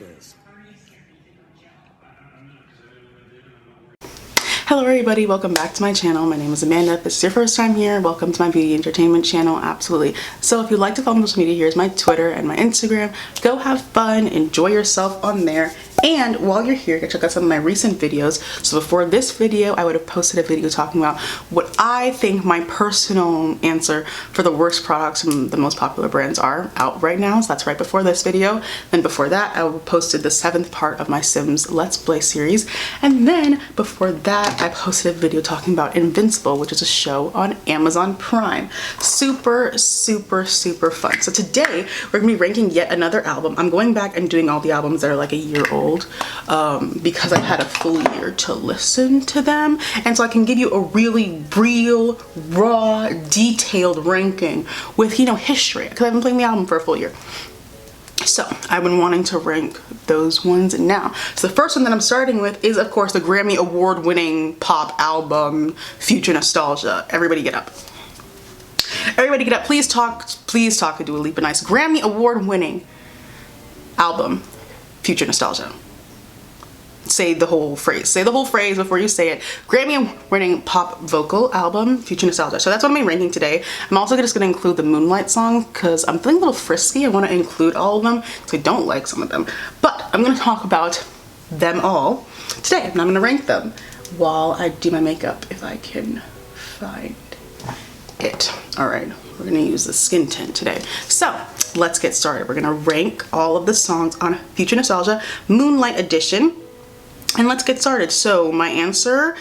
this. Hello everybody, welcome back to my channel. My name is Amanda. If this is your first time here, welcome to my beauty entertainment channel. Absolutely. So if you'd like to follow me on social media, here's my Twitter and my Instagram. Go have fun, enjoy yourself on there. And while you're here, you can check out some of my recent videos. So before this video, I would have posted a video talking about what I think my personal answer for the worst products and the most popular brands are out right now. So that's right before this video. Then before that, I posted the 7th part of my Sims Let's Play series. And then before that, I posted a video talking about Invincible, which is a show on Amazon Prime. Super, super, super fun. So today, we're gonna be ranking yet another album. I'm going back and doing all the albums that are like a year old. Because I had a full year to listen to them, and so I can give you a really real, raw, detailed ranking with, you know, history, because I've been playing the album for a full year. So I've been wanting to rank those ones now. So the first one that I'm starting with is, of course, the Grammy award-winning pop album Future Nostalgia. Everybody get up. Everybody get up. Please talk to Dua Lipa. Nice. Grammy award-winning album Future Nostalgia. Say the whole phrase. Say the whole phrase before you say it. Grammy-winning pop vocal album, Future Nostalgia. So that's what I'm ranking today. I'm also just going to include the Moonlight song because I'm feeling a little frisky. I want to include all of them because I don't like some of them. But I'm going to talk about them all today, and I'm going to rank them while I do my makeup if I can find it. All right, we're going to use the skin tint today. So let's get started. We're going to rank all of the songs on Future Nostalgia Moonlight Edition. And let's get started. So my answer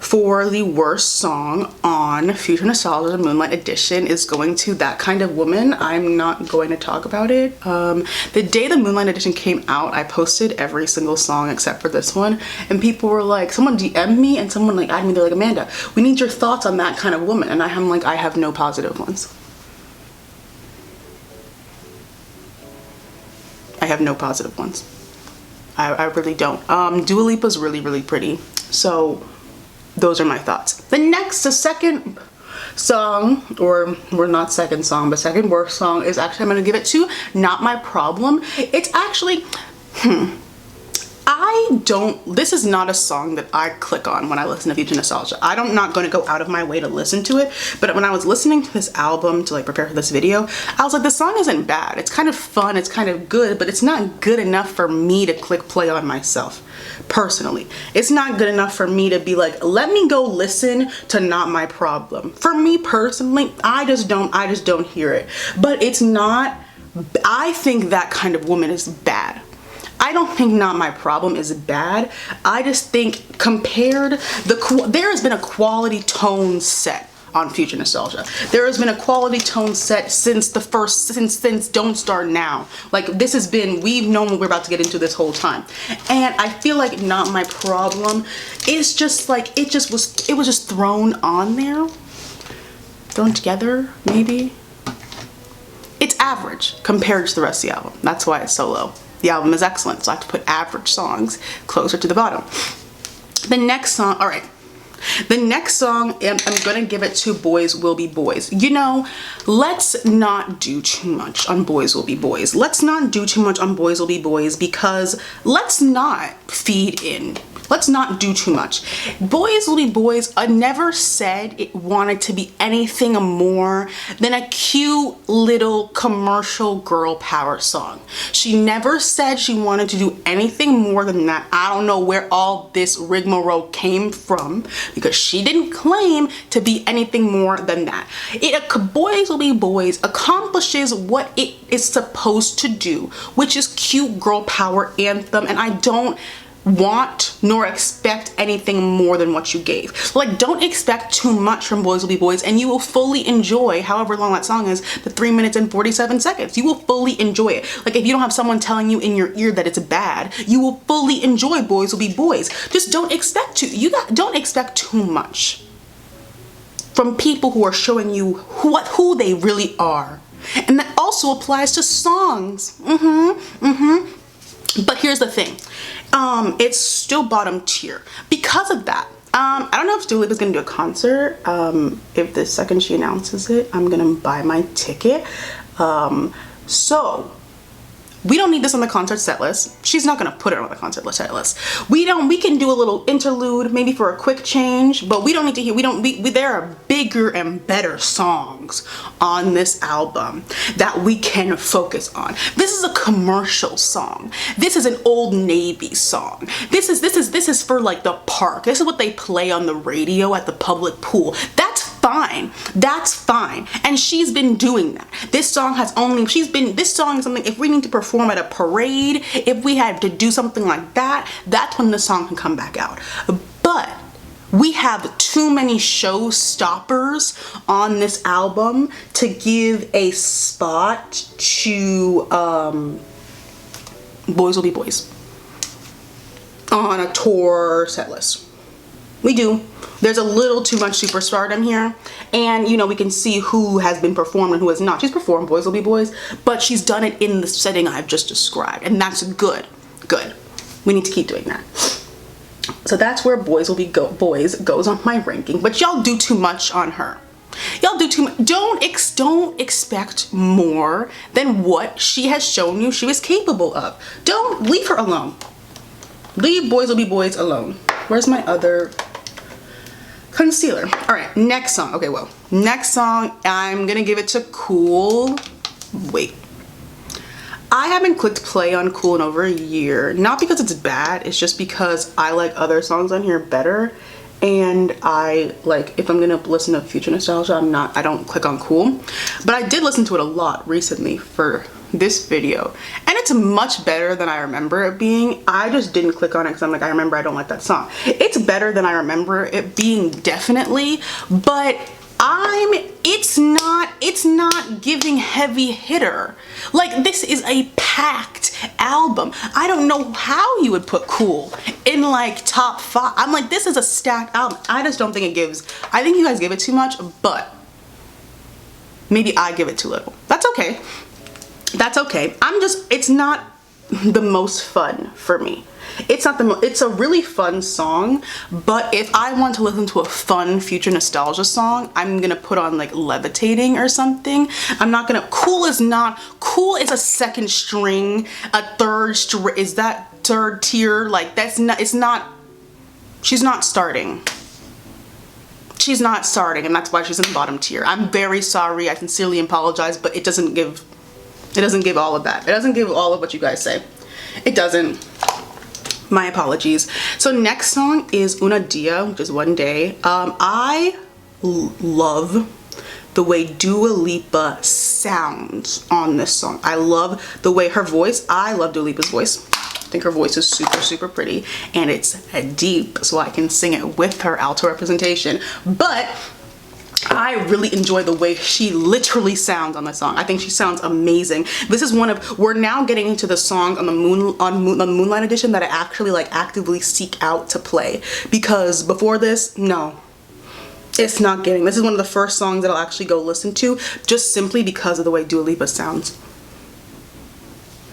for the worst song on Future Nostalgia Moonlight Edition is going to That Kind of Woman. I'm not going to talk about it. The day the Moonlight Edition came out, I posted every single song except for this one, and people were like, someone DM'd me and someone like added me, they're like, Amanda, we need your thoughts on That Kind of Woman. And I'm like, I have no positive ones. I have no positive ones. I really don't. Dua Lipa's really, really pretty. So those are my thoughts. The second song, or not second song, but second worst song is actually, I'm gonna give it to Not My Problem. It's actually, this is not a song that I click on when I listen to Future Nostalgia. I'm not going to go out of my way to listen to it, but when I was listening to this album to like prepare for this video, I was like, the song isn't bad. It's kind of fun, it's kind of good, but it's not good enough for me to click play on myself. Personally, it's not good enough for me to be like, let me go listen to Not My Problem. For me personally, I just don't hear it. But it's not, I think That Kind of Woman is bad. I don't think Not My Problem is bad. I just think compared, there has been a quality tone set on Future Nostalgia. There has been a quality tone set since Don't Start Now. Like, this has been, we've known what we're about to get into this whole time. And I feel like Not My Problem is just like, it was just thrown on there. Thrown together, maybe. It's average compared to the rest of the album. That's why it's so low. The album is excellent, so I have to put average songs closer to the bottom. The next song, all right. The next song, I'm gonna give it to Boys Will Be Boys. You know, let's not do too much on Boys Will Be Boys. Let's not do too much on Boys Will Be Boys because let's not feed in. Let's not do too much. Boys Will Be Boys never said it wanted to be anything more than a cute little commercial girl power song. She never said she wanted to do anything more than that. I don't know where all this rigmarole came from because she didn't claim to be anything more than that. Boys Will Be Boys accomplishes what it is supposed to do, which is cute girl power anthem, and I don't want nor expect anything more than what you gave. Like, don't expect too much from Boys Will Be Boys and you will fully enjoy however long that song is, the 3 minutes and 47 seconds. You will fully enjoy it. Like, if you don't have someone telling you in your ear that it's bad, you will fully enjoy Boys Will Be Boys. Just don't expect too much from people who are showing you who they really are. And that also applies to songs. But here's the thing. It's still bottom tier because of that. I don't know if Dua Lipa is gonna do a concert. If the second she announces it, I'm gonna buy my ticket. So We don't need this on the concert set list. She's not gonna put it on the concert set list. We can do a little interlude maybe for a quick change, but we don't need to hear, there are bigger and better songs on this album that we can focus on. This is a commercial song. This is an Old Navy song. This is for like the park. This is what they play on the radio at the public pool. That's fine. That's fine. And she's been doing that. This song this song is something, if we need to perform at a parade, if we had to do something like that, that's when the song can come back out. But we have too many showstoppers on this album to give a spot to Boys Will Be Boys on a tour set list. We do. There's a little too much superstardom here, and you know, we can see who has been performed and who has not. She's performed Boys Will Be Boys, but she's done it in the setting I've just described, and that's good. We need to keep doing that. So that's where Boys Will Be Boys goes on my ranking, but y'all do too much on her. Y'all do too much. Don't expect more than what she has shown you she was capable of. Don't leave her alone. Leave Boys Will Be Boys alone. Where's my other concealer? All right, next song. Okay, well, next song, I'm gonna give it to Cool. Wait. I haven't clicked play on Cool in over a year. Not because it's bad, it's just because I like other songs on here better. And I like, if I'm gonna listen to Future Nostalgia, I don't click on Cool. But I did listen to it a lot recently for this video, and it's much better than I remember it being. I just didn't click on it because I'm like, I remember I don't like that song. It's better than I remember it being, definitely, but it's not giving heavy hitter. Like, this is a packed album. I don't know how you would put Cool in like top 5. I'm like, this is a stacked album. I just don't think it gives, I think you guys give it too much, but maybe I give it too little. That's okay. That's okay. It's not the most fun for me. It's a really fun song, but if I want to listen to a fun Future Nostalgia song, I'm gonna put on like Levitating or something. I'm not gonna, Cool is a second string, a third string, is that third tier? Like, she's not starting. She's not starting, and that's why she's in the bottom tier. I'm very sorry, I sincerely apologize, but it doesn't give all of that. It doesn't give all of what you guys say. It doesn't. My apologies. So next song is Una Dia, which is One Day. I love the way Dua Lipa sounds on this song. I love the way her voice, I love Dua Lipa's voice. I think her voice is super, super pretty, and it's deep, so I can sing it with her alto representation. But I really enjoy the way she literally sounds on the song. I think she sounds amazing. This is we're now getting into the song on the Moonlight edition that I actually like actively seek out to play, because before this, no, it's not getting. This is one of the first songs that I'll actually go listen to, just simply because of the way Dua Lipa sounds.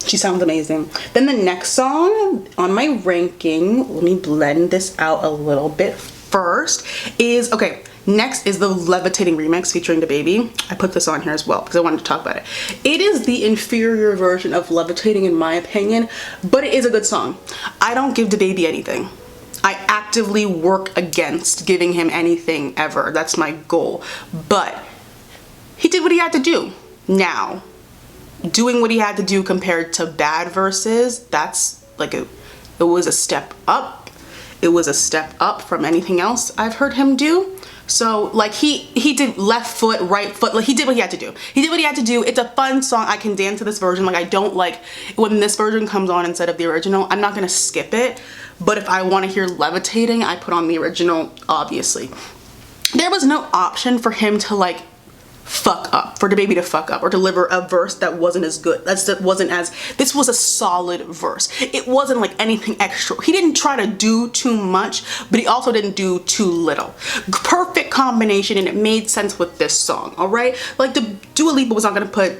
She sounds amazing. Then the next song on my ranking, let me blend this out a little bit first, is, okay, next is the Levitating remix featuring DaBaby. I put this on here as well because I wanted to talk about it. It is the inferior version of Levitating in my opinion, but it is a good song. I don't give DaBaby anything. I actively work against giving him anything ever. That's my goal. But he did what he had to do. Now, doing what he had to do compared to Bad Verses, that's like it was a step up. It was a step up from anything else I've heard him do. So like he did left foot, right foot, like he did what he had to do. He did what he had to do. It's a fun song. I can dance to this version. Like, I don't like when this version comes on instead of the original. I'm not gonna skip it, but if I want to hear Levitating, I put on the original, obviously. There was no option for him to like fuck up, for DaBaby to fuck up or deliver a verse that wasn't as good. This was a solid verse. It wasn't like anything extra. He didn't try to do too much, but he also didn't do too little. Perfect combination, and it made sense with this song, all right? Like, the Dua Lipa was not gonna put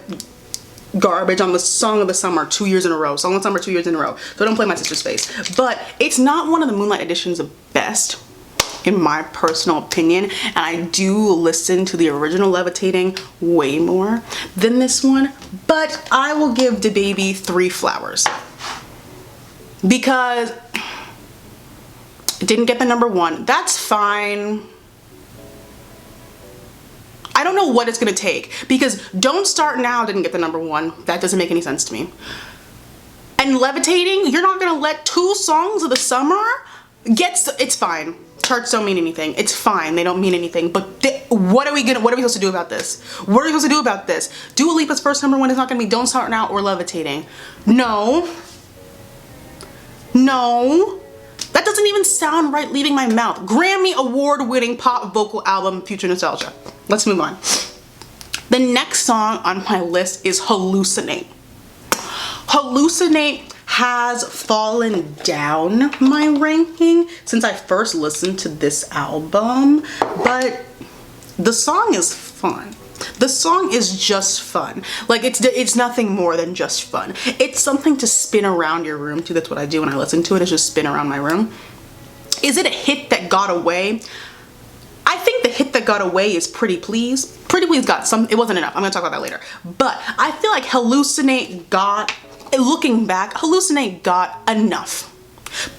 garbage on the Song of the Summer 2 years in a row. Song of the Summer 2 years in a row. So don't play my sister's face. But it's not one of the Moonlight editions the best, in my personal opinion, and I do listen to the original Levitating way more than this one, but But I will give DaBaby 3 flowers because it didn't get the #1. That's fine. I don't know what it's gonna take because Don't Start Now didn't get the #1. That doesn't make any sense to me. And Levitating, you're not gonna let 2 songs of the summer it's fine. Charts don't mean anything. It's fine. They don't mean anything. But what are we supposed to do about this? What are we supposed to do about this? Dua Lipa's first #1 is not gonna be Don't Start Now or Levitating. No. No. That doesn't even sound right leaving my mouth. Grammy award-winning pop vocal album, Future Nostalgia. Let's move on. The next song on my list is Hallucinate. Hallucinate has fallen down my ranking since I first listened to this album, but the song is fun. The song is just fun. Like it's nothing more than just fun. It's something to spin around your room too. That's what I do when I listen to it, is just spin around my room. Is it a hit that got away? I think the hit that got away is Pretty Please. Pretty Please got some, it wasn't enough. I'm gonna talk about that later. But I feel like Hallucinate got, looking back, Hallucinate got enough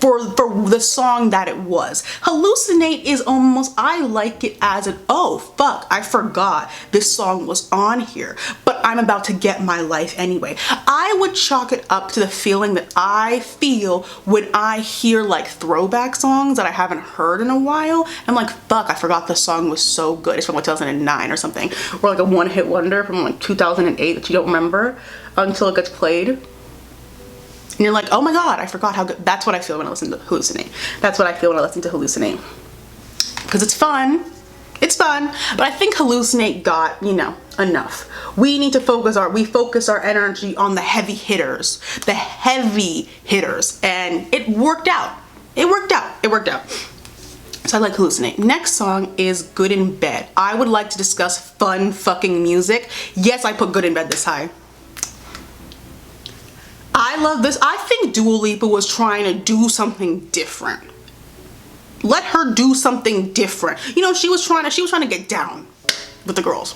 for the song that it was. Hallucinate is almost, I like it as an, oh fuck, I forgot this song was on here, but I'm about to get my life anyway. I would chalk it up to the feeling that I feel when I hear like throwback songs that I haven't heard in a while. I'm like, fuck, I forgot the song was so good. It's from like 2009 or something, or like a one-hit wonder from like 2008 that you don't remember until it gets played. And you're like, oh my god, I forgot how good. That's what I feel when I listen to Hallucinate. That's what I feel when I listen to Hallucinate. Because it's fun. It's fun. But I think Hallucinate got, you know, enough. We need to focus our energy on the heavy hitters. The heavy hitters. And it worked out. It worked out. It worked out. So I like Hallucinate. Next song is Good in Bed. I would like to discuss fun fucking music. Yes, I put Good in Bed this high. I love this. I think Dua Lipa was trying to do something different. Let her do something different. You know, she was trying to get down with the girls.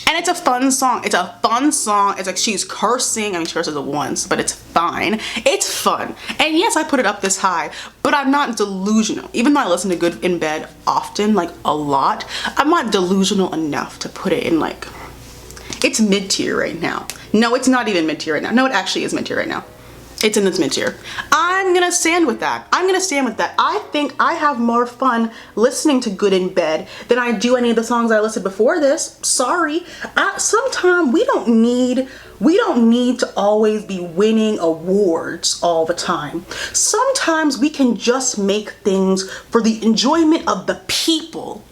And it's a fun song. It's a fun song. It's like she's cursing. I mean, she curses once, but it's fine. It's fun. And yes, I put it up this high, but I'm not delusional. Even though I listen to Good in Bed often, like a lot, I'm not delusional enough to put it in like, it's mid-tier right now. No, it's not even mid-tier right now. No, it actually is mid-tier right now. It's in this mid-tier. I'm gonna stand with that. I'm gonna stand with that. I think I have more fun listening to Good in Bed than I do any of the songs I listed before this. Sorry. Sometimes we don't need to always be winning awards all the time. Sometimes we can just make things for the enjoyment of the people.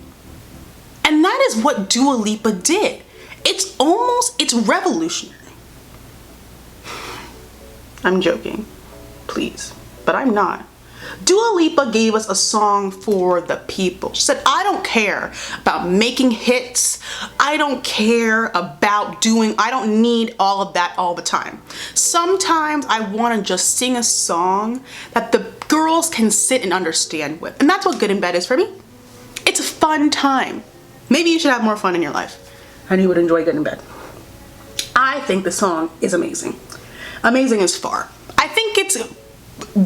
And that is what Dua Lipa did. It's revolutionary. I'm joking, please, but I'm not. Dua Lipa gave us a song for the people. She said, I don't care about making hits. I don't care about I don't need all of that all the time. Sometimes I want to just sing a song that the girls can sit and understand with. And that's what Good in Bed is for me. It's a fun time. Maybe you should have more fun in your life and you would enjoy Good in Bed. I think the song is amazing. Amazing as far. I think it's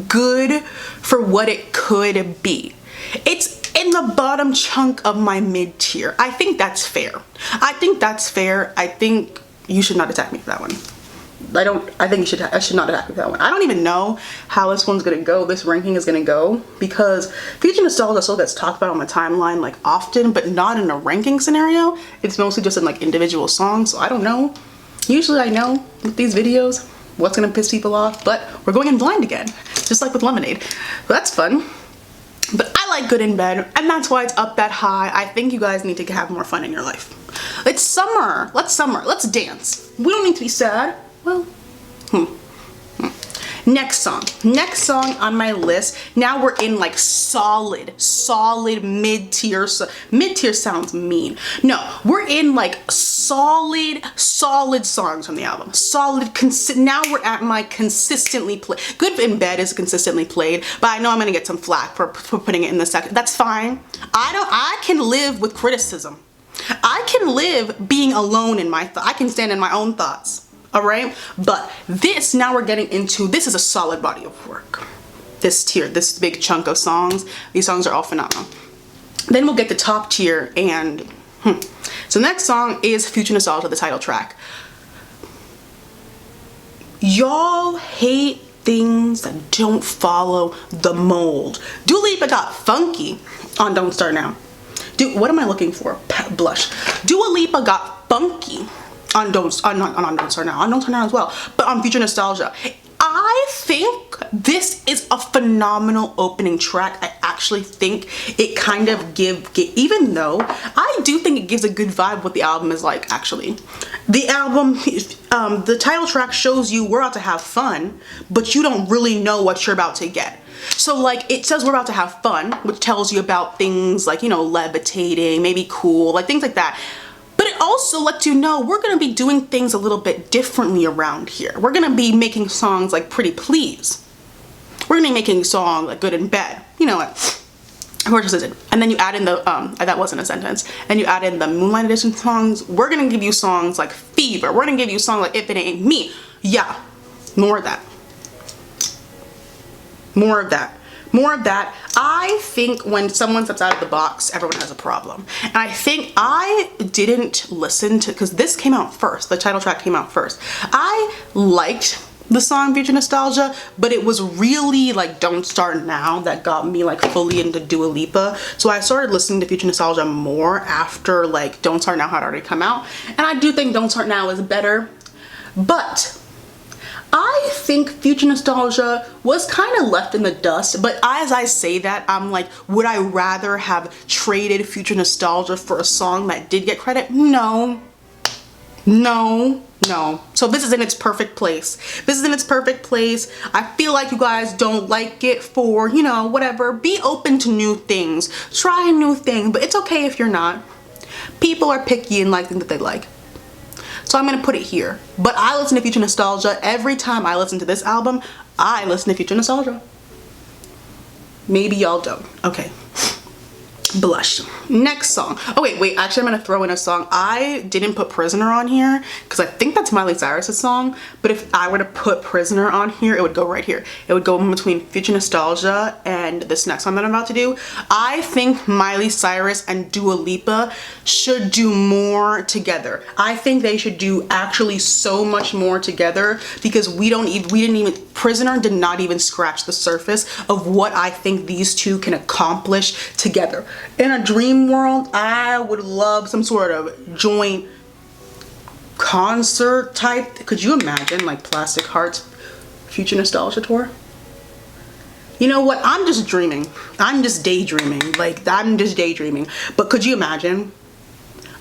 good for what it could be. It's in the bottom chunk of my mid-tier. I think that's fair. I think that's fair. I think you should not attack me for that one. I should not attack me for that one. I don't even know how this one's gonna go, this ranking is gonna go, because Future Nostalgia still gets talked about on my timeline like often, but not in a ranking scenario. It's mostly just in like individual songs, so I don't know. Usually I know with these videos what's gonna piss people off, but we're going in blind again, just like with Lemonade. So that's fun. But I like Good in Bed, and that's why it's up that high. I think you guys need to have more fun in your life. It's summer. Let's dance. We don't need to be sad. Well, Next song on my list. Now we're in like solid mid-tier. Mid-tier sounds mean. No, we're in like solid songs from the album. Now we're at my consistently played. Good in Bed is consistently played, but I know I'm gonna get some flack for putting it in the second. That's fine. I can live with criticism. I can live being alone in my I can stand in my own thoughts. all right? But this, now we're getting into, this is a solid body of work. This tier, this big chunk of songs, these songs are all phenomenal. Then we'll get the top tier, and so next song is Future Nostalgia, the title track. Y'all hate things that don't follow the mold. Dua Lipa got funky on Don't Start Now. What am I looking for? Blush. Dua Lipa got funky on Don't Start Now, on Don't Start Now as well, but on Future Nostalgia. I think this is a phenomenal opening track. I actually think it kind of even though I do think it gives a good vibe what the album is like, actually. The album, the title track shows you we're about to have fun, but you don't really know what you're about to get. So like, it says we're about to have fun, which tells you about things like, you know, levitating, maybe cool, like things like that. But it also lets you know we're gonna be doing things a little bit differently around here. We're gonna be making songs like Pretty Please. We're gonna be making songs like Good in Bed. You know what? And then you add in the, that wasn't a sentence. And you add in the Moonlight Edition songs. We're gonna give you songs like Fever. We're gonna give you songs like If It Ain't Me. Yeah, more of that. More of that. More of that. I think when someone steps out of the box, everyone has a problem. And I think I didn't listen to, because this came out first, the title track came out first. I liked the song Future Nostalgia, but it was really like Don't Start Now that got me like fully into Dua Lipa. So I started listening to Future Nostalgia more after like Don't Start Now had already come out. And I do think Don't Start Now is better, but I think Future Nostalgia was kind of left in the dust. But as I say that, I'm like, would I rather have traded Future Nostalgia for a song that did get credit? No. No. No. So this is in its perfect place. This is in its perfect place. I feel like you guys don't like it for, you know, whatever. Be open to new things. Try a new thing, but it's okay if you're not. People are picky and like things that they like. So I'm gonna put it here. But I listen to Future Nostalgia. Every time I listen to this album, I listen to Future Nostalgia. Maybe y'all don't. Okay. Blush. Next song. Oh wait, actually I'm gonna throw in a song. I didn't put Prisoner on here because I think that's Miley Cyrus's song, but if I were to put Prisoner on here, it would go right here. It would go in between Future Nostalgia and this next song that I'm about to do. I think Miley Cyrus and Dua Lipa should do more together. I think they should do actually so much more together, because Prisoner did not even scratch the surface of what I think these two can accomplish together. In a dream world, I would love some sort of joint concert type. Could you imagine like Plastic Heart's Future Nostalgia tour? You know what? I'm just dreaming. I'm just daydreaming. Like, I'm just daydreaming. But could you imagine?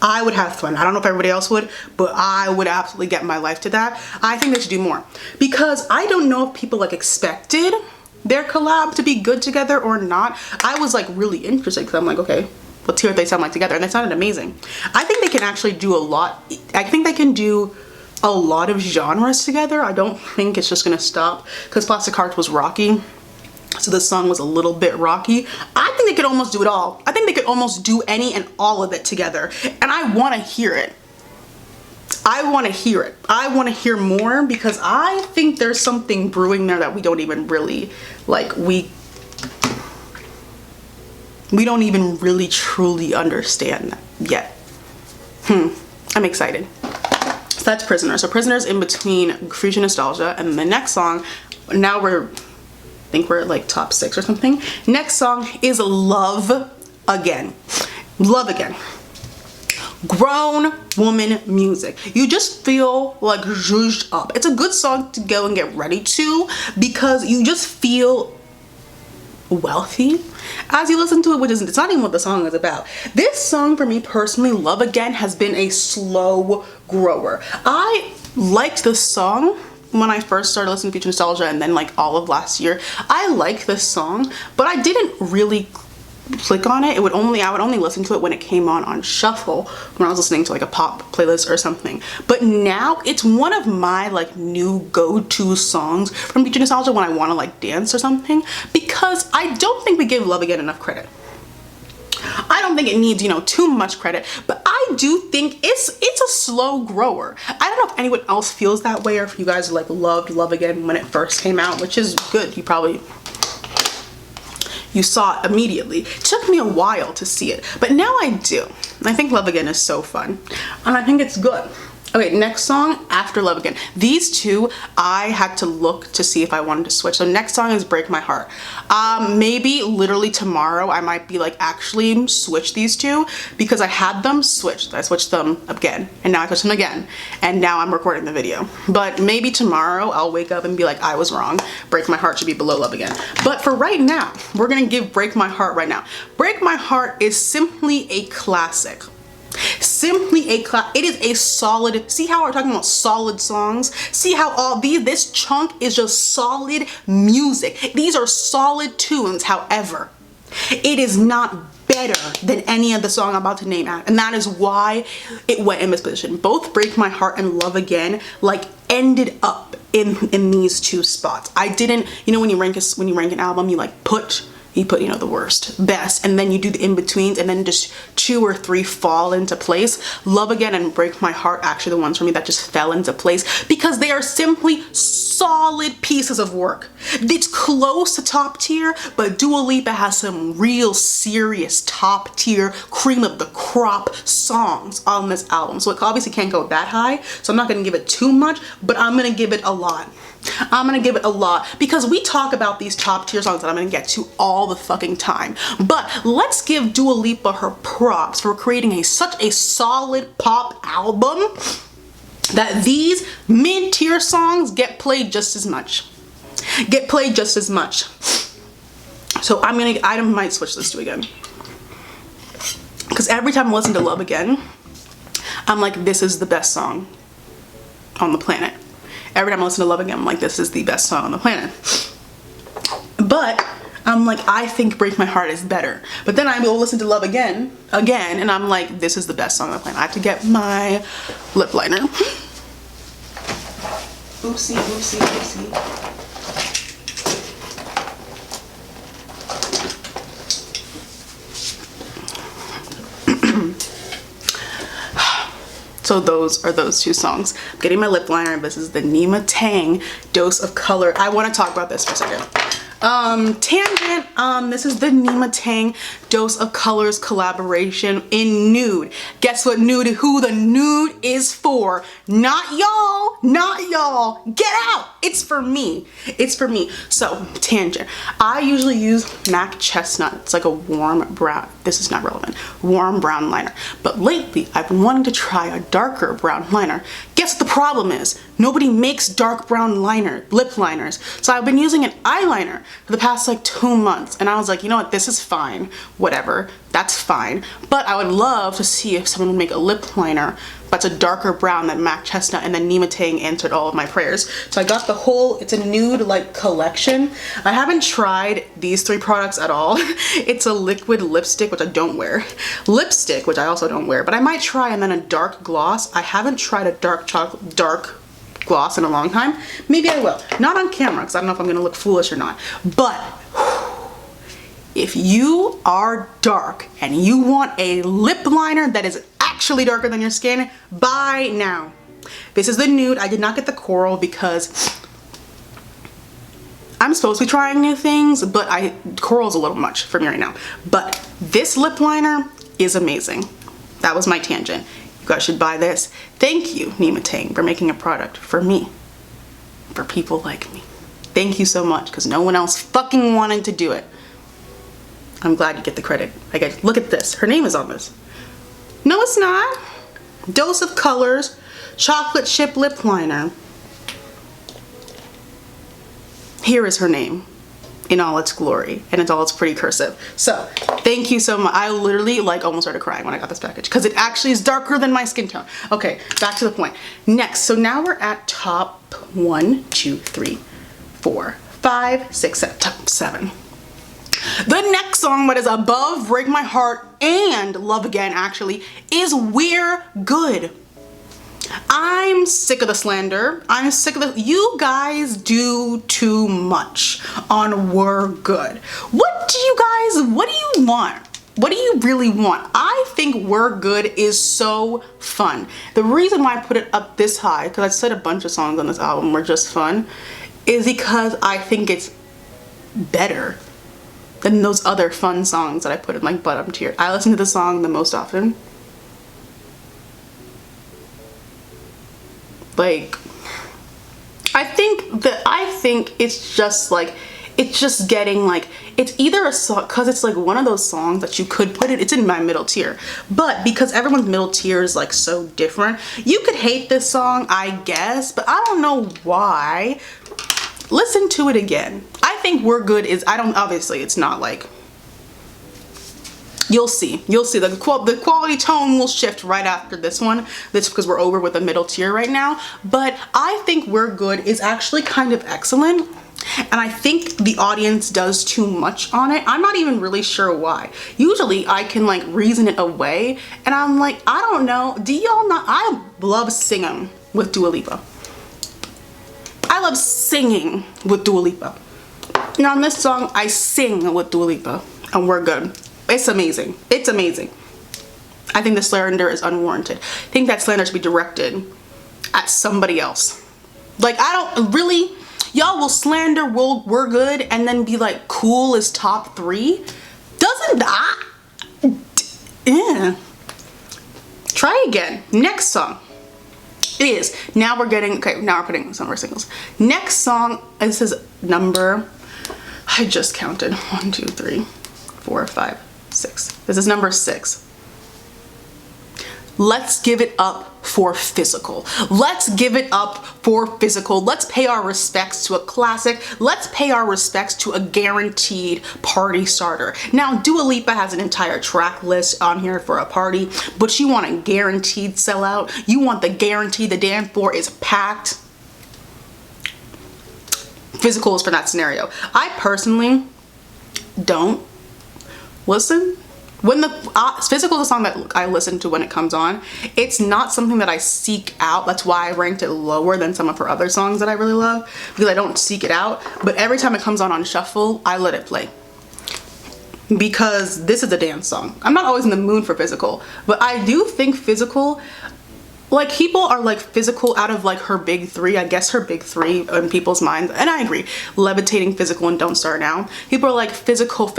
I would have fun. I don't know if everybody else would, but I would absolutely get my life to that. I think they should do more, because I don't know if people like expected their collab to be good together or not. I was like really interested because I'm like, okay, let's hear what they sound like together, and they sounded amazing. I think they can actually do a lot. I think they can do a lot of genres together. I don't think it's just gonna stop, because Plastic Hearts was rocky, so this song was a little bit rocky. I think they could almost do it all. I think they could almost do any and all of it together, and I want to hear it. I want to hear it. I want to hear more, because I think there's something brewing there that we don't even really like. We don't even really truly understand that yet. I'm excited. So that's Prisoner. So Prisoner's in between Future Nostalgia, and the next song, now I think we're at like top 6 or something. Next song is Love Again. Love Again. Grown woman music. You just feel like zhuzhed up. It's a good song to go and get ready to, because you just feel wealthy as you listen to it, which is, it's not even what the song is about. This song for me personally, Love Again, has been a slow grower. I liked this song when I first started listening to Future Nostalgia, and then like all of last year. I like this song, but I didn't really click on it. I would only listen to it when it came on shuffle, when I was listening to like a pop playlist or something. But now it's one of my like new go-to songs from Future Nostalgia when I want to like dance or something, because I don't think we give Love Again enough credit. I don't think it needs, you know, too much credit, but I I do think it's a slow grower. I don't know if anyone else feels that way, or if you guys like loved Love Again when it first came out, which is good. You saw it immediately. It took me a while to see it, but now I do. I think Love Again is so fun, and I think it's good. Okay, next song after Love Again. These two, I had to look to see if I wanted to switch. So next song is Break My Heart. Maybe literally tomorrow I might be like actually switch these two, because I had them switched. I switched them again, and now I switched them again, and now I'm recording the video. But maybe tomorrow I'll wake up and be like, I was wrong. Break My Heart should be below Love Again. But for right now, we're gonna give Break My Heart right now. Break My Heart is simply a classic. It is a solid, see how we're talking about solid songs? See how this chunk is just solid music. These are solid tunes. However, it is not better than any of the song I'm about to name out, and that is why it went in this position. Both Break My Heart and Love Again like ended up in these two spots. I didn't, you know, when you rank an album, you like put, you know, the worst, best, and then you do the in-betweens, and then just 2 or 3 fall into place. Love Again and Break My Heart actually the ones for me that just fell into place, because they are simply solid pieces of work. It's close to top tier, but Dua Lipa has some real serious top tier, cream of the crop songs on this album. So it obviously can't go that high, so I'm not gonna give it too much, but I'm gonna give it a lot. I'm gonna give it a lot, because we talk about these top tier songs that I'm gonna get to all the fucking time. But let's give Dua Lipa her props for creating such a solid pop album that these mid-tier songs get played just as much. So I might switch this to again, because every time I listen to Love Again, I'm like, this is the best song on the planet. Every time I listen to Love Again, I'm like, this is the best song on the planet. But I'm like, I think Break My Heart is better. But then I will listen to Love Again, and I'm like, this is the best song on the planet. I have to get my lip liner. Oopsie, oopsie, oopsie. So those are those two songs. I'm getting my lip liner. This is the Nyma Tang Dose of Color. I want to talk about this for a second. Tangent, this is the Nyma Tang Dose of Colors collaboration in Nude. Guess what who the nude is for? Not y'all, not y'all. Get out! It's for me. It's for me. So, Tangent. I usually use MAC Chestnut. It's like a warm brown, this is not relevant, warm brown liner. But lately, I've been wanting to try a darker brown liner. Guess what the problem is? Nobody makes dark brown lip liners. So I've been using an eyeliner for the past like 2 months, and I was like, you know what, this is fine, whatever, that's fine. But I would love to see if someone would make a lip liner that's a darker brown than MAC Chestnut, and then Nyma Tang answered all of my prayers. So I got the whole, it's a nude like collection. I haven't tried these 3 products at all. It's a liquid lipstick, which I don't wear, lipstick, which I also don't wear, but I might try, and then a dark gloss. I haven't tried a dark gloss in a long time. Maybe I will. Not on camera, because I don't know if I'm gonna look foolish or not. But if you are dark and you want a lip liner that is actually darker than your skin, buy now. This is the nude. I did not get the coral because I'm supposed to be trying new things, but coral's a little much for me right now. But this lip liner is amazing. That was my tangent. You guys should buy this. Thank you, Nyma Tang, for making a product for me, for people like me. Thank you so much, because no one else fucking wanted to do it. I'm glad you get the credit. Look at this. Her name is on this. No, it's not. Dose of Colors Chocolate Chip Lip Liner. Here is her name in all its glory, and it's all its pretty cursive. So thank you so much. I literally like almost started crying when I got this package, because it actually is darker than my skin tone. Okay, back to the point. Next, so now we're at top 1, 2, 3, 4, 5, 6, 7. The next song that is above Break My Heart and Love Again actually is We're Good. I'm sick of the slander. I'm sick of the, you guys do too much on We're Good. What do you want? What do you really want? I think We're Good is so fun. The reason why I put it up this high, because I said a bunch of songs on this album were just fun, is because I think it's better than those other fun songs that I put in like bottom tier. I listen to the song the most often. Like, I think it's just like, it's just getting like, it's either a song, because it's like one of those songs that you could put it, it's in my middle tier, but because everyone's middle tier is like so different, you could hate this song, I guess, but I don't know why. Listen to it again. I think We're Good is, obviously it's not like, you'll see the quality tone will shift right after this one. That's because we're over with the middle tier right now, but I think We're Good is actually kind of excellent. And I think the audience does too much on it. I'm not even really sure why. Usually I can like reason it away, and I'm like, I don't know. Do y'all not? I love singing with Dua Lipa. I love singing with Dua Lipa. And on this song, I sing with Dua Lipa, and We're Good. It's amazing. It's amazing. I think the slander is unwarranted. I think that slander should be directed at somebody else. Like, I don't really. Y'all will slander We're Good and then be like, Cool is top 3? Doesn't that? Yeah. Try again. Next song is, now we're putting some of our singles. Next song, this is number, I just counted, 1, 2, 3, 4, 5, 6. This is number 6. Let's give it up for Physical. Let's give it up for Physical. Let's pay our respects to a classic. Let's pay our respects to a guaranteed party starter. Now, Dua Lipa has an entire track list on here for a party, but you want a guaranteed sellout. You want the guarantee the dance floor is packed. Physical is for that scenario. I personally don't listen. When the Physical is a song that I listen to when it comes on. It's not something that I seek out. That's why I ranked it lower than some of her other songs that I really love, because I don't seek it out. But every time it comes on shuffle, I let it play, because this is a dance song. I'm not always in the mood for Physical, but I do think Physical, like, people are like Physical out of like her big 3, I guess her big 3 in people's minds, and I agree. Levitating, Physical, and Don't Start Now. People are like Physical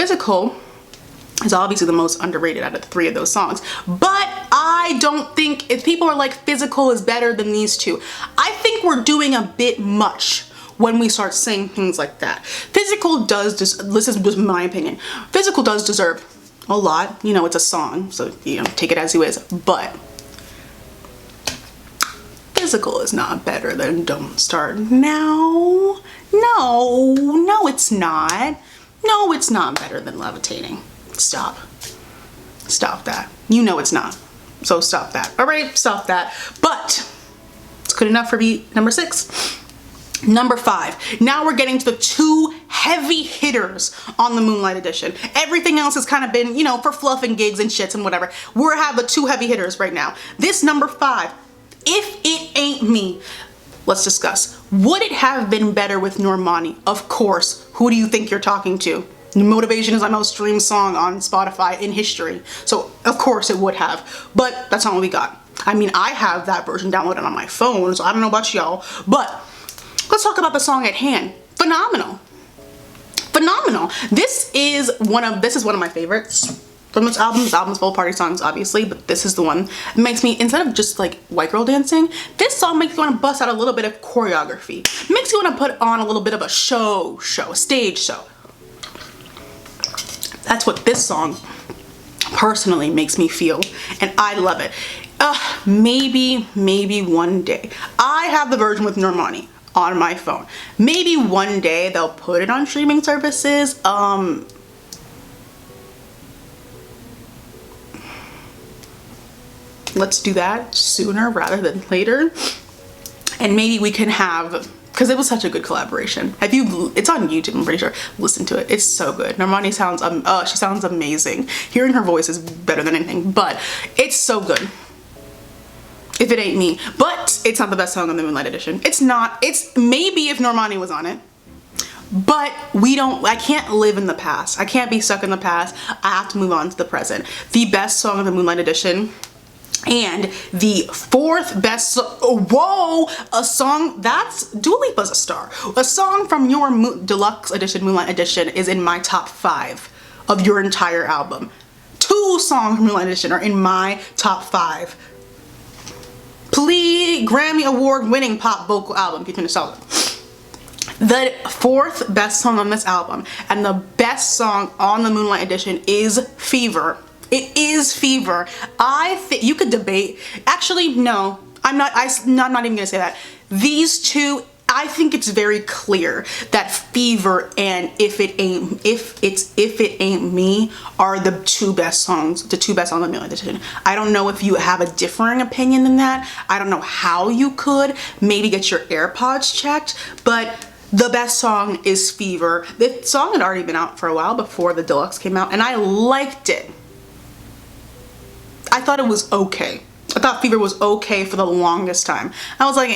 is obviously the most underrated out of the 3 of those songs, but I don't think, if people are like Physical is better than these two, I think we're doing a bit much when we start saying things like that. Physical does, this is just my opinion, Physical does deserve a lot. You know, it's a song, so, you know, take it as you is, but Physical is not better than Don't Start Now. No, it's not. No, it's not better than Levitating. Stop that. You know it's not, so stop that. All right, stop that. But it's good enough for me. Number 6. Number 5. Now we're getting to the 2 heavy hitters on the Moonlight Edition. Everything else has kind of been, you know, for fluff and gigs and shits and whatever. We have the 2 heavy hitters right now. This number 5, If It Ain't Me. Let's discuss. Would it have been better with Normani? Of course. Who do you think you're talking to? Motivation is my most streamed song on Spotify in history, so of course it would have, but that's not what we got. I mean, I have that version downloaded on my phone, so I don't know about y'all, but let's talk about the song at hand. Phenomenal. This is one of my favorites from this album. This album's full of party songs, obviously, but this is the one that makes me, instead of just like white girl dancing, this song makes you want to bust out a little bit of choreography. Makes you want to put on a little bit of a a stage show. That's what this song personally makes me feel, and I love it. Maybe one day. I have the version with Normani on my phone. Maybe one day they'll put it on streaming services. Let's do that sooner rather than later, and maybe we can have, because it was such a good collaboration. It's on YouTube, I'm pretty sure. Listen to it, it's so good. Normani sounds, she sounds amazing. Hearing her voice is better than anything, but it's so good. If It Ain't Me, but it's not the best song on the Moonlight Edition. It's not. It's maybe if Normani was on it, But I can't live in the past. I can't be stuck in the past. I have to move on to the present. The best song of the Moonlight Edition, and the fourth best, whoa, a song, that's, Dua Lipa's a star. A song from your deluxe edition, Moonlight Edition, is in my top 5 of your entire album. 2 songs from Moonlight Edition are in my top 5. Please, Grammy Award winning pop vocal album, featuring Nostalgia. The fourth best song on this album and the best song on the Moonlight Edition is Fever. It is Fever. I think you could debate. Actually, no, I'm not even gonna say that. These two, I think it's very clear that Fever and If It Ain't Me are the two best songs on the Moonlight Edition. I don't know if you have a differing opinion than that. I don't know how you could. Maybe get your AirPods checked, but the best song is Fever. The song had already been out for a while before the deluxe came out, and I liked it. I thought it was okay. I thought Fever was okay for the longest time. I was like,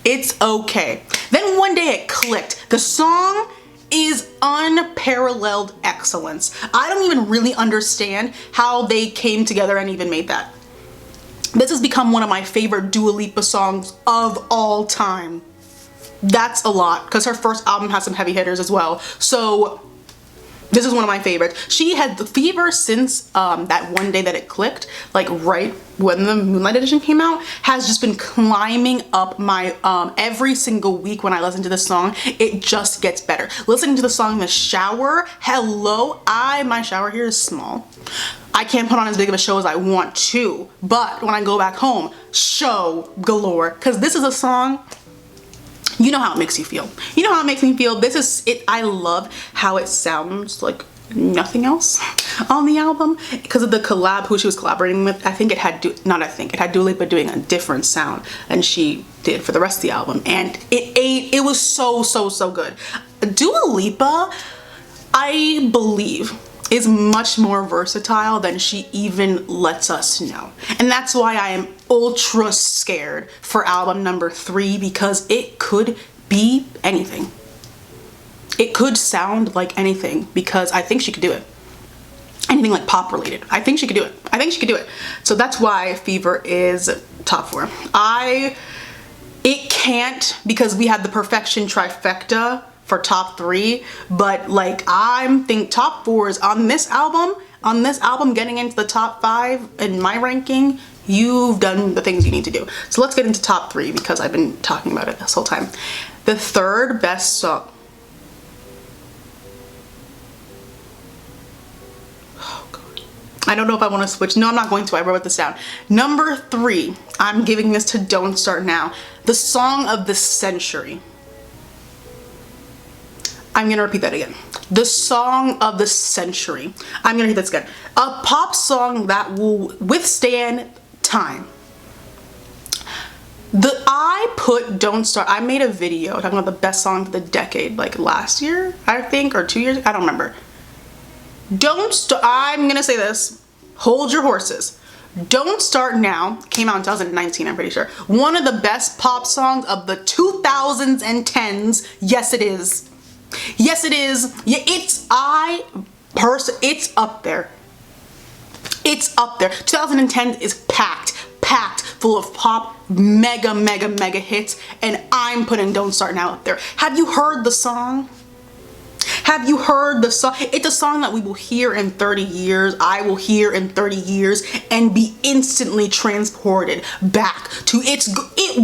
it's okay. Then one day it clicked. The song is unparalleled excellence. I don't even really understand how they came together and even made that. This has become one of my favorite Dua Lipa songs of all time. That's a lot, because her first album has some heavy hitters as well. So this is one of my favorites. She had the Fever since that one day that it clicked, like right when the Moonlight Edition came out, has just been climbing up my every single week when I listen to this song. It just gets better. Listening to the song in the shower, hello, my shower here is small. I can't put on as big of a show as I want to, but when I go back home, show galore, because this is a song, you know how it makes you feel. You know how it makes me feel. This is it. I love how it sounds like nothing else on the album because of the collab, who she was collaborating with. I think it had Dua Lipa doing a different sound than she did for the rest of the album, and it was so good. Dua Lipa, I believe, is much more versatile than she even lets us know. And that's why I am ultra scared for album number 3, because it could be anything. It could sound like anything, because I think she could do it. Anything like pop related. I think she could do it. I think she could do it. So that's why Fever is top 4. It can't, because we have the perfection trifecta for top 3, but like I think top 4 is on this album getting into the top 5 in my ranking. You've done the things you need to do. So let's get into top 3, because I've been talking about it this whole time. The third best song, oh God, I don't know if I want to switch. No, I'm not going to. I wrote this down. Number 3, I'm giving this to Don't Start Now, the song of the century. I'm gonna repeat that again. The song of the century. I'm gonna repeat this again. A pop song that will withstand time. I put Don't Start. I made a video talking about the best song of the decade, like last year, I think, or 2 years. I don't remember. Don't Start. I'm gonna say this. Hold your horses. Don't Start Now came out in 2019, I'm pretty sure. One of the best pop songs of the 2000s and 10s. Yes, it is. Yes, it is. Yeah, it's up there. It's up there. 2010 is packed full of pop, mega hits, and I'm putting Don't Start Now up there. Have you heard the song? Have you heard the song? It's a song that we will hear in 30 years. I will hear in 30 years and be instantly transported back to it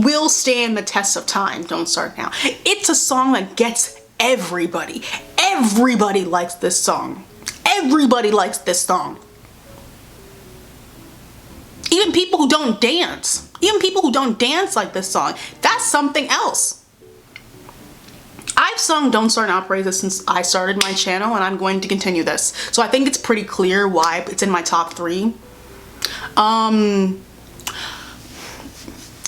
will stand the test of time. Don't Start Now. It's a song that gets everybody. Everybody likes this song. Everybody likes this song. Even people who don't dance. Even people who don't dance like this song. That's something else. I've sung Don't Start Now praises since I started my channel, and I'm going to continue this. So I think it's pretty clear why it's in my top 3.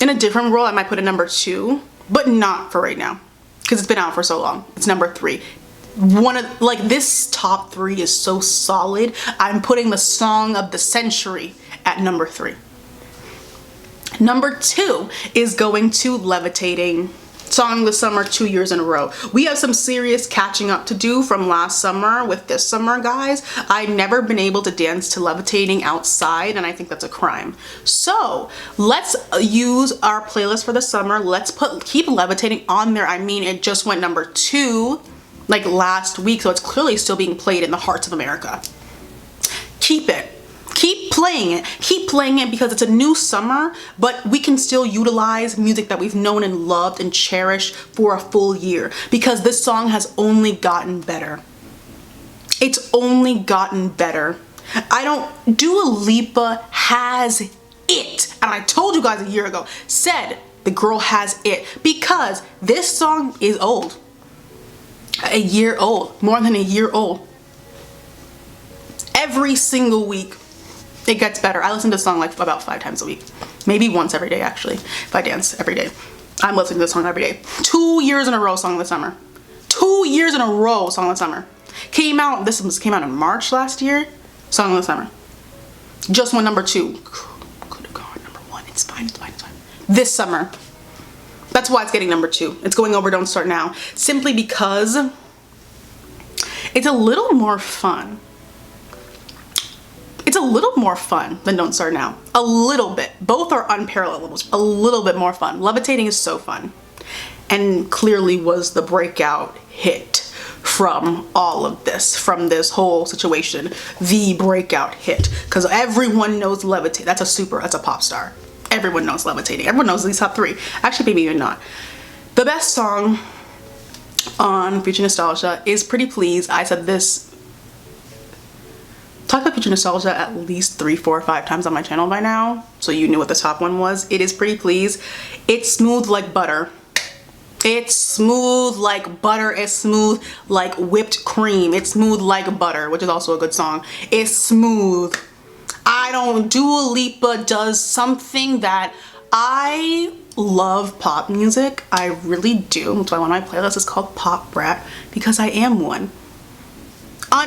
In a different world, I might put it number 2, but not for right now, because it's been out for so long. It's number 3. This top 3 is so solid. I'm putting the song of the century at number 3. Number 2 is going to Levitating Song of the Summer 2 years in a row. We have some serious catching up to do from last summer with this summer, guys. I've never been able to dance to Levitating outside, and I think that's a crime. So let's use our playlist for the summer. Let's keep Levitating on there. I mean, it just went number 2 like last week, so it's clearly still being played in the hearts of America. Keep it. Keep playing it. Keep playing it because it's a new summer, but we can still utilize music that we've known and loved and cherished for a full year, because this song has only gotten better. It's only gotten better. Dua Lipa has it. And I told you guys a year ago, said the girl has it, because this song is old. A year old. More than a year old. Every single week it gets better. I listen to the song like about 5 times a week. Maybe once every day, actually, if I dance every day. I'm listening to this song every day. 2 years in a row, Song of the Summer. 2 years in a row, Song of the Summer. Came out in March last year. Song of the Summer. Just won number 2. Good God, number 1. It's fine, it's fine, it's fine. This summer. That's why it's getting number 2. It's going over Don't Start Now. Simply because it's a little more fun. It's a little more fun than Don't Start Now. A little bit. Both are unparalleled levels. A little bit more fun. Levitating is so fun. And clearly was the breakout hit from all of this, from this whole situation. The breakout hit. Because everyone knows Levitating. That's a pop star. Everyone knows Levitating. Everyone knows these top 3. Actually, maybe even not. The best song on Future Nostalgia is Pretty Please. I said this. Talked about Future Nostalgia at least 3, 4, 5 times on my channel by now, so you knew what the top one was. It is Pretty Please. It's smooth like butter. It's smooth like butter. It's smooth like whipped cream. It's smooth like butter, which is also a good song. It's smooth. Dua Lipa does something that I love pop music. I really do. That's why one of my playlists is called Pop Brat, because I am one.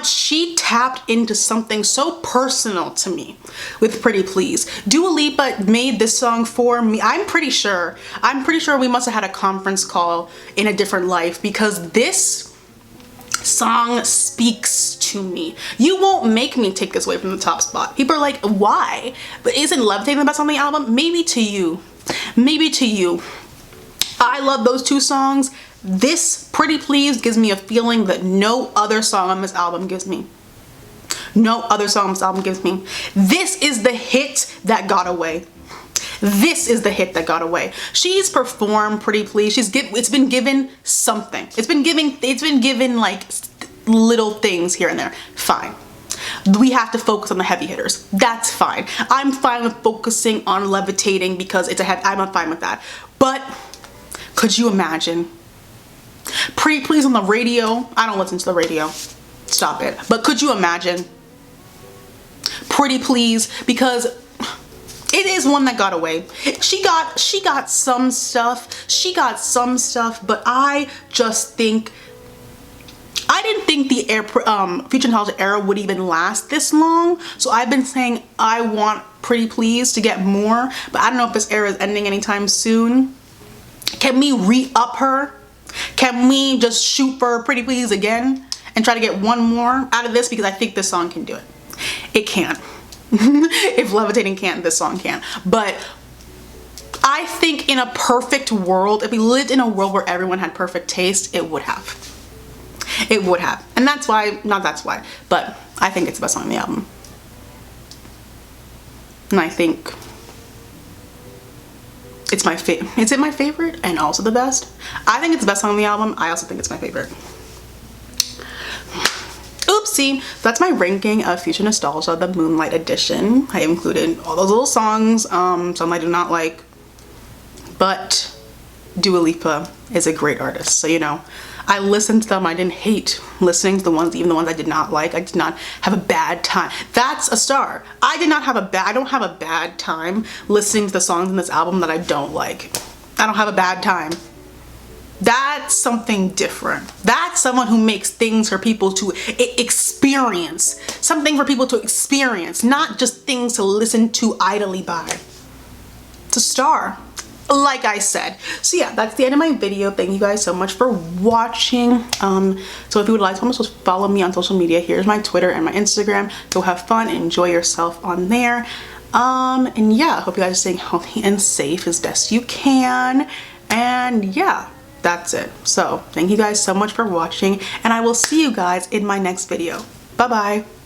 She tapped into something so personal to me with Pretty Please. Dua Lipa made this song for me. I'm pretty sure we must have had a conference call in a different life, because this song speaks to me. You won't make me take this away from the top spot. People are like, why? But isn't Levitating the best on the album? Maybe to you. Maybe to you. I love those 2 songs. This Pretty Please gives me a feeling that no other song on this album gives me. No other song on this album gives me. This is the hit that got away. This is the hit that got away. She's performed Pretty Please. It's been given something. It's been given like little things here and there. Fine. We have to focus on the heavy hitters. That's fine. I'm fine with focusing on Levitating because I'm fine with that. But could you imagine? Pretty Please on the radio. I don't listen to the radio. Stop it. But could you imagine? Pretty Please, because it is one that got away. She got some stuff. She got some stuff, but I didn't think the Future Nostalgia era would even last this long. So I've been saying I want Pretty Please to get more, but I don't know if this era is ending anytime soon. Can we re-up her? Can we just shoot for Pretty Please again and try to get one more out of this? Because I think this song can do it. It can. If Levitating can't, this song can. But I think in a perfect world, if we lived in a world where everyone had perfect taste, it would have. It would have. And that's why, not that's why, but I think it's the best song on the album. And I think it's my favorite. Is it my favorite and also the best? I think it's the best song on the album. I also think it's my favorite. Oopsie. So that's my ranking of Future Nostalgia, the Moonlight Edition. I included all those little songs, some I do not like, but Dua Lipa is a great artist. So, you know, I listened to them. I didn't hate listening to the ones, even the ones I did not like. I did not have a bad time. That's a star. I don't have a bad time listening to the songs in this album that I don't like. I don't have a bad time. That's something different. That's someone who makes things for people to experience. Something for people to experience, not just things to listen to idly by. It's a star. like I said. So yeah, that's the end of my video. Thank you guys so much for watching. So if you would like to follow me on social media, here's my Twitter and my Instagram. Go have fun, enjoy yourself on there. And yeah, I hope you guys are staying healthy and safe as best you can. And yeah, that's it. So thank you guys so much for watching, and I will see you guys in my next video. Bye bye.